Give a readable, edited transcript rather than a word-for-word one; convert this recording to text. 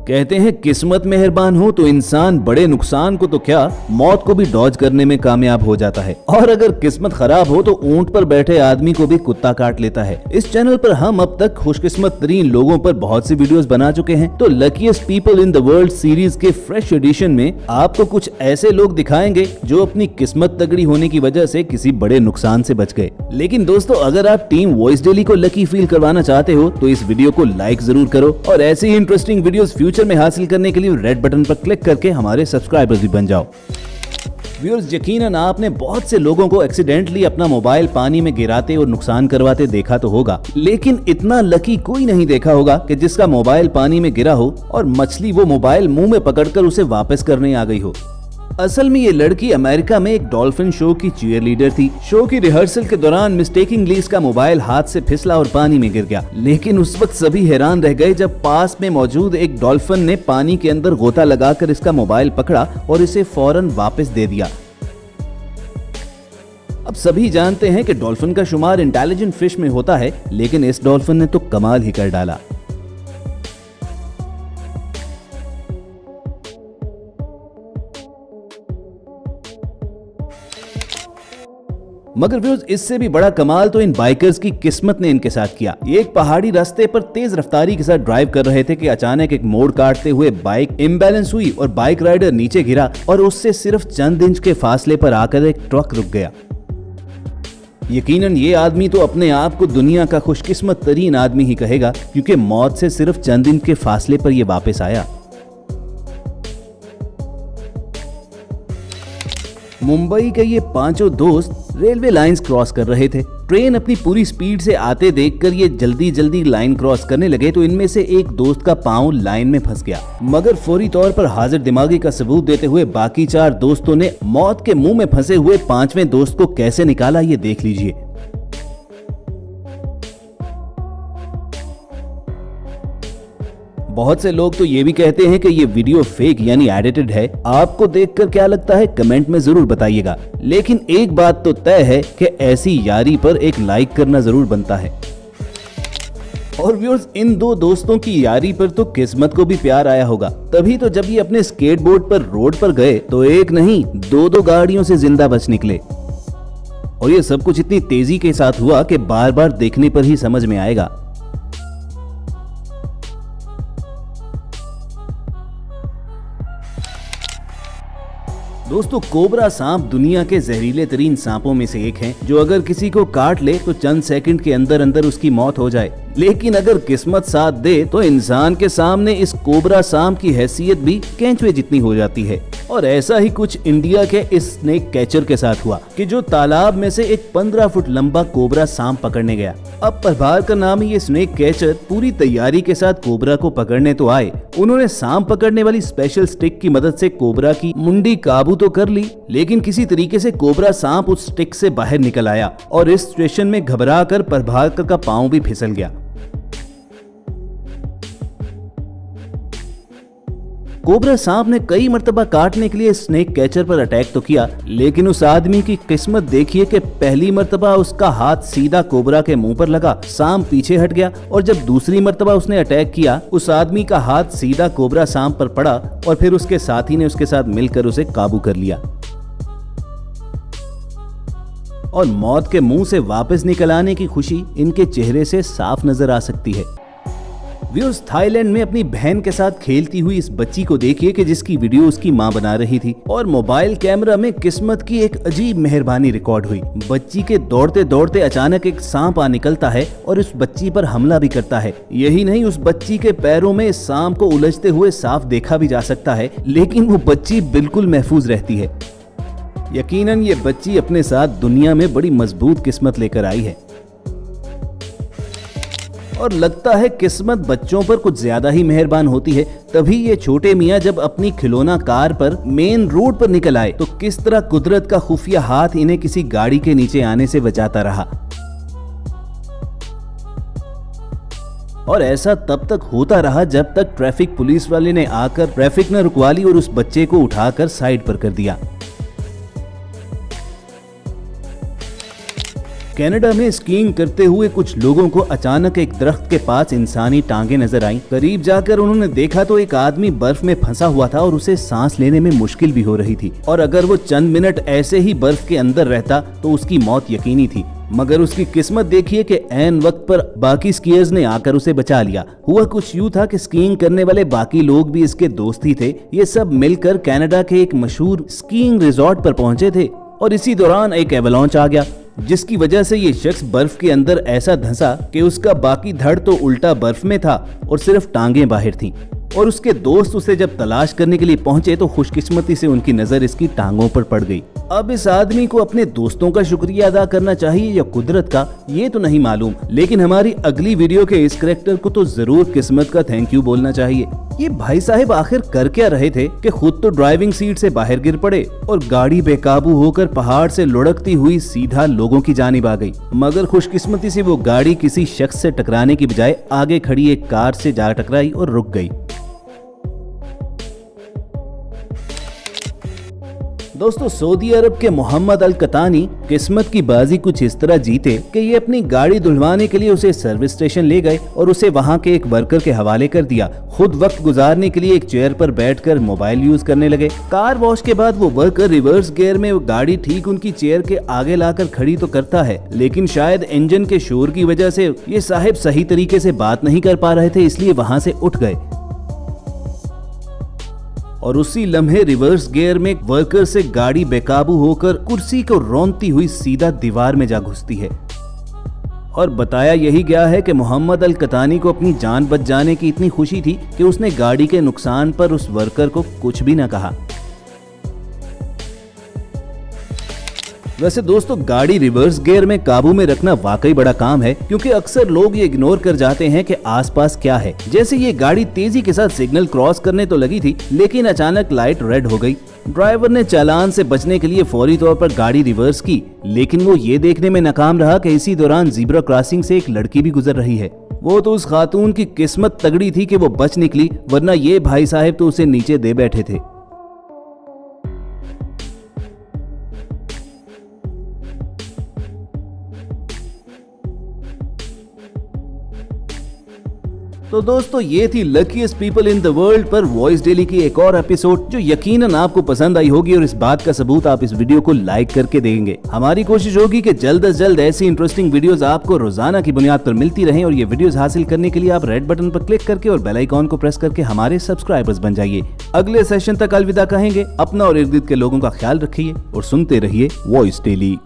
कहते हैं किस्मत मेहरबान हो तो इंसान बड़े नुकसान को तो क्या मौत को भी डॉज करने में कामयाब हो जाता है, और अगर किस्मत खराब हो तो ऊंट पर बैठे आदमी को भी कुत्ता काट लेता है। इस चैनल पर हम अब तक खुशकिस्मत तरीन लोगों पर बहुत सी वीडियोस बना चुके हैं, तो luckiest people in the world series के फ्रेश एडिशन में आपको कुछ ऐसे लोग दिखाएंगे जो अपनी किस्मत तगड़ी होने की वजह से किसी बड़े नुकसान से बच गए। लेकिन दोस्तों, अगर आप टीम वॉइस डेली को लकी फील करवाना चाहते हो तो इस वीडियो को लाइक जरूर करो, और ऐसी ही इंटरेस्टिंग वीडियोस फ्यूचर में हासिल करने के लिए रेड बटन पर क्लिक करके हमारे सब्सक्राइबर्स भी बन जाओ। व्यूअर्स, यकीनन आपने बहुत से लोगों को एक्सीडेंटली अपना मोबाइल पानी में गिराते और नुकसान करवाते देखा तो होगा, लेकिन इतना लकी कोई नहीं देखा होगा कि जिसका मोबाइल पानी में गिरा हो और मछली वो मोबाइल मुंह में पकड़कर उसे वापस करने आ गई हो। असल में ये लड़की अमेरिका में एक डॉल्फिन शो की चीयर लीडर थी। शो की रिहर्सल के दौरान मिस्टेकिंगली इसका मोबाइल हाथ से फिसला और पानी में गिर गया, लेकिन उस वक्त सभी हैरान रह गए जब पास में मौजूद एक डॉल्फिन ने पानी के अंदर गोता लगाकर इसका मोबाइल पकड़ा और इसे फौरन वापस दे दिया। अब सभी जानते हैं कि डॉल्फिन का शुमार इंटेलिजेंट फिश में होता है, लेकिन इस डॉल्फिन ने तो कमाल ही कर डाला। मगर व्यूअर्स, इससे भी बड़ा कमाल तो इन बाइकर्स की किस्मत ने इनके साथ किया। ये एक पहाड़ी रास्ते पर तेज रफ्तारी के साथ ड्राइव कर रहे थे कि अचानक एक मोड़ काटते हुए बाइक इम्बैलेंस हुई और बाइक राइडर नीचे गिरा और उससे सिर्फ चंद इंच के फासले पर आकर एक ट्रक रुक गया। यकीनन ये आदमी तो अपने आप को दुनिया का खुशकिस्मत तरीन आदमी ही कहेगा, क्योंकि मौत से सिर्फ चंद इंच के फासले पर यह वापस आया। मुंबई के ये पांचों दोस्त रेलवे लाइंस क्रॉस कर रहे थे। ट्रेन अपनी पूरी स्पीड से आते देखकर ये जल्दी जल्दी लाइन क्रॉस करने लगे तो इनमें से एक दोस्त का पांव लाइन में फंस गया, मगर फौरी तौर पर हाजिर दिमागी का सबूत देते हुए बाकी चार दोस्तों ने मौत के मुंह में फंसे हुए पांचवें दोस्त को कैसे निकाला, ये देख लीजिए। बहुत से लोग तो ये भी कहते हैं कि ये वीडियो फेक यानी एडिटेड है। आपको देखकर क्या लगता है कमेंट में जरूर बताइएगा, लेकिन एक बात तो तय है कि ऐसी यारी पर एक लाइक करना जरूर बनता है। और व्यूअर्स, इन दो दोस्तों की यारी पर तो किस्मत को भी प्यार आया होगा, तभी तो जब ये अपने स्केटबोर्ड पर रोड पर गए तो एक नहीं दो गाड़ियों से जिंदा बच निकले। और ये सब कुछ इतनी तेजी के साथ हुआ कि बार बार देखने पर ही समझ में आएगा। दोस्तों, कोबरा सांप दुनिया के जहरीले तरीन सांपों में से एक है, जो अगर किसी को काट ले तो चंद सेकंड के अंदर अंदर उसकी मौत हो जाए। लेकिन अगर किस्मत साथ दे तो इंसान के सामने इस कोबरा सांप की हैसियत भी केंचुए जितनी हो जाती है। और ऐसा ही कुछ इंडिया के इस स्नेक कैचर के साथ हुआ कि जो तालाब में से एक 15 फुट लंबा कोबरा सांप पकड़ने गया। अब प्रभार का नाम ये स्नेक कैचर पूरी तैयारी के साथ कोबरा को पकड़ने तो आए। उन्होंने सांप पकड़ने वाली स्पेशल स्टिक की मदद से कोबरा की मुंडी काबू तो कर ली, लेकिन किसी तरीके से कोबरा सांप उस स्टिक से बाहर निकल आया और इस सिचुएशन में घबराकर प्रभाकर का पांव भी फिसल गया। कोबरा सांप ने कई मर्तबा काटने के लिए स्नेक कैचर पर अटैक तो किया, लेकिन उस आदमी की किस्मत देखिए कि पहली मर्तबा उसका हाथ सीधा कोबरा के मुंह पर लगा, सांप पीछे हट गया, और जब दूसरी मर्तबा उसने अटैक किया उस आदमी का हाथ सीधा कोबरा सांप पर पड़ा और फिर उसके साथी ने उसके साथ मिलकर उसे काबू कर लिया। और मौत के मुंह से वापस निकल आने की खुशी इनके चेहरे से साफ नजर आ सकती है। व्यूअर्स, थाईलैंड में अपनी बहन के साथ खेलती हुई इस बच्ची को देखिए कि जिसकी वीडियो उसकी मां बना रही थी, और मोबाइल कैमरा में किस्मत की एक अजीब मेहरबानी रिकॉर्ड हुई। बच्ची के दौड़ते दौड़ते अचानक एक सांप आ निकलता है और उस बच्ची पर हमला भी करता है। यही नहीं, उस बच्ची के पैरों में इस सांप को उलझते हुए साफ देखा भी जा सकता है, लेकिन वो बच्ची बिल्कुल महफूज रहती है। यकीनन ये बच्ची अपने साथ दुनिया में बड़ी मजबूत किस्मत लेकर आई है। और लगता है किस्मत बच्चों पर कुछ ज्यादा ही मेहरबान होती है, तभी ये छोटे मियाँ जब अपनी खिलौना कार पर मेन रोड पर निकल आए तो किस तरह कुदरत का खुफिया हाथ इन्हें किसी गाड़ी के नीचे आने से बचाता रहा। और ऐसा तब तक होता रहा जब तक ट्रैफिक पुलिस वाले ने आकर ट्रैफिक न रुकवा ली और उस बच्चे को उठाकर साइड पर कर दिया। कनाडा में स्कीइंग करते हुए कुछ लोगों को अचानक एक दरख्त के पास इंसानी टांगे नजर आईं। करीब जाकर उन्होंने देखा तो एक आदमी बर्फ में फंसा हुआ था और उसे सांस लेने में मुश्किल भी हो रही थी, और अगर वो चंद मिनट ऐसे ही बर्फ के अंदर रहता तो उसकी मौत यकीनी थी। मगर उसकी किस्मत देखिए कि ऐन वक्त पर बाकी स्कीयर्स ने आकर उसे बचा लिया। हुआ कुछ यूं था कि स्कीइंग करने वाले बाकी लोग भी इसके दोस्त ही थे। ये सब मिलकर कनाडा के एक मशहूर स्कीइंग रिजॉर्ट पर पहुंचे थे और इसी दौरान एक एवलांच आ गया, जिसकी वजह से ये शख्स बर्फ के अंदर ऐसा धंसा कि उसका बाकी धड़ तो उल्टा बर्फ में था और सिर्फ टांगे बाहर थीं। और उसके दोस्त उसे जब तलाश करने के लिए पहुंचे तो खुशकिस्मती से उनकी नजर इसकी टांगों पर पड़ गई। अब इस आदमी को अपने दोस्तों का शुक्रिया अदा करना चाहिए या कुदरत का, ये तो नहीं मालूम, लेकिन हमारी अगली वीडियो के इस कैरेक्टर को तो जरूर किस्मत का थैंक यू बोलना चाहिए। ये भाई साहब आखिर कर क्या रहे थे कि खुद तो ड्राइविंग सीट से बाहर गिर पड़े और गाड़ी बेकाबू होकर पहाड़ से लुढ़कती हुई सीधा लोगों की जानिब आ गई। मगर खुशकिस्मती से वो गाड़ी किसी शख्स से टकराने की बजाय आगे खड़ी एक कार से जा टकराई और रुक गई। दोस्तों, सऊदी अरब के मोहम्मद अल कतानी किस्मत की बाजी कुछ इस तरह जीते कि ये अपनी गाड़ी धुलवाने के लिए उसे सर्विस स्टेशन ले गए और उसे वहां के एक वर्कर के हवाले कर दिया। खुद वक्त गुजारने के लिए एक चेयर पर बैठकर मोबाइल यूज करने लगे। कार वॉश के बाद वो वर्कर रिवर्स गियर में गाड़ी ठीक उनकी चेयर के आगे लाकर खड़ी तो करता है, लेकिन शायद इंजन के शोर की वजह से ये साहिब सही तरीके से बात नहीं कर पा रहे थे, इसलिए वहां से उठ गए और उसी लम्हे रिवर्स गियर में वर्कर से गाड़ी बेकाबू होकर कुर्सी को रौंदती हुई सीधा दीवार में जा घुसती है। और बताया यही गया है कि मोहम्मद अल कतानी को अपनी जान बच जाने की इतनी खुशी थी कि उसने गाड़ी के नुकसान पर उस वर्कर को कुछ भी न कहा। वैसे दोस्तों, गाड़ी रिवर्स गियर में काबू में रखना वाकई बड़ा काम है, क्योंकि अक्सर लोग ये इग्नोर कर जाते हैं कि आसपास क्या है। जैसे ये गाड़ी तेजी के साथ सिग्नल क्रॉस करने तो लगी थी, लेकिन अचानक लाइट रेड हो गई। ड्राइवर ने चालान से बचने के लिए फौरी तौर पर गाड़ी रिवर्स की, लेकिन वो ये देखने में नाकाम रहा कि इसी दौरान ज़ीब्रा क्रॉसिंग से एक लड़की भी गुजर रही है। वो तो उस खातून की किस्मत तगड़ी थी कि वो बच निकली, वरना ये भाई साहब तो उसे नीचे दे बैठे थे। तो दोस्तों, ये थी luckiest people in the world पर वॉइस डेली की एक और एपिसोड, जो यकीनन आपको पसंद आई होगी और इस बात का सबूत आप इस वीडियो को लाइक करके देंगे। हमारी कोशिश होगी कि जल्द से जल्द ऐसी इंटरेस्टिंग वीडियोस आपको रोजाना की बुनियाद पर मिलती रहें, और ये वीडियोस हासिल करने के लिए आप रेड बटन पर क्लिक करके और बेल आइकॉन को प्रेस करके हमारे सब्सक्राइबर्स बन जाइए। अगले सेशन तक अलविदा कहेंगे। अपना और इर्द गिर्द के लोगों का ख्याल रखिए और सुनते रहिए वॉइस डेली।